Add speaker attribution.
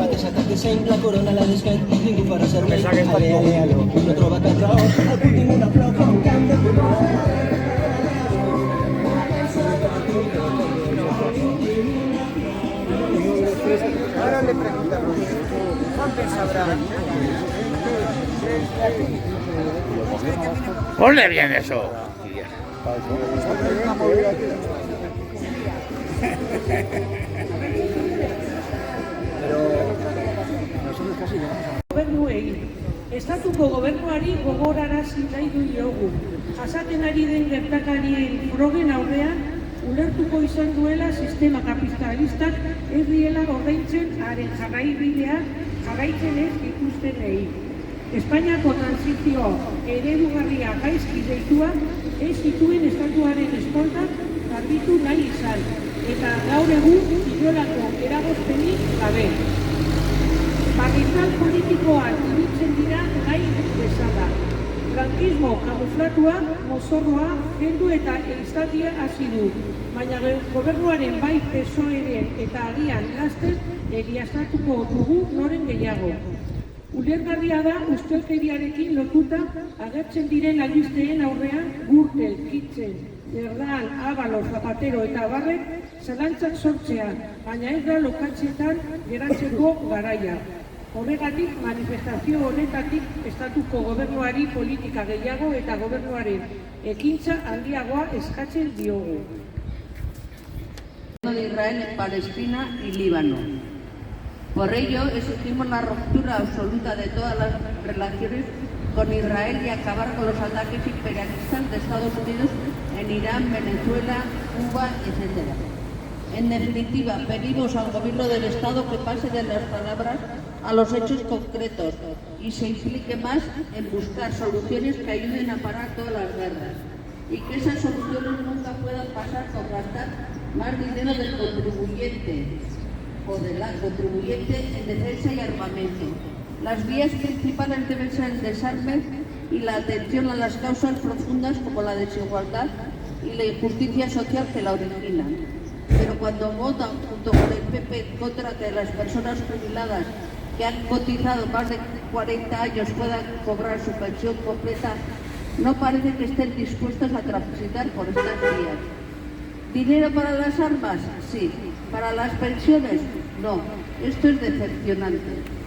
Speaker 1: mateix atac de seny, la corona la descany, ningú farà servei. Ale, ale, alo, no troba cap raó, al punt tinc una flor com un camp de futbol.
Speaker 2: Ahora le preguntamos, ¿cuántos sabrá?
Speaker 3: Ponle bien eso.
Speaker 4: Gobernuei, estatuko gobernuari gogorarazi nahi du diogu. Jasaten ari den gertakarien frogen aurrean, ulertuko izan duela sistema kapitalistak ez diela ordaintzen haren jarraibidea jarraitzen ez dituztenei. Espainiako transizio eredugarria gaizki deitua ez zituen estatuaren eskoltak garbitu nahi izan, eta gaur egun inolako eragozpenik gabe. Barrizal politikoan ibiltzen dira gai bezala. Frankismo kamuflatua, mozorroa, kendu eta egistatia hasi du, baina gobernuaren bai PSOEren eta agian laster egiaztatuko dugu noren gehiago. Ulergarria da ustelkeriarekin lotuta agertzen diren albisteen aurrean Gürtel, Kitchen, Erdal, Ábalos, Zapatero eta Barrek zalantzak sortzea, baina ez da lokatzetan geratzeko garaia. Horregatik, manifestazio honetatik estatuko gobernuari politika gehiago eta gobernuaren ekintza handiagoa eskatzen diogu.
Speaker 5: De Israel, Palestina y Líbano. Por ello, exigimos la ruptura absoluta de todas las relaciones con Israel y acabar con los ataques imperialistas de Estados Unidos en Irán, Venezuela, Cuba, etc. En definitiva, pedimos al gobierno del Estado que pase de las palabras a los hechos concretos y se implique más en buscar soluciones que ayuden a parar todas las guerras, y que esas soluciones nunca puedan pasar por gastar más dinero del contribuyente o de la contribuyente en defensa y armamento. Las vías principales deben ser el desarme y la atención a las causas profundas como la desigualdad y la injusticia social que la originan. Pero cuando votan junto con el PP en contra de las personas jubiladas que han cotizado más de 40 años puedan cobrar su pensión completa, no parece que estén dispuestos a transitar por estas vías. ¿Dinero para las armas? Sí. ¿Para las pensiones? No. Esto es decepcionante.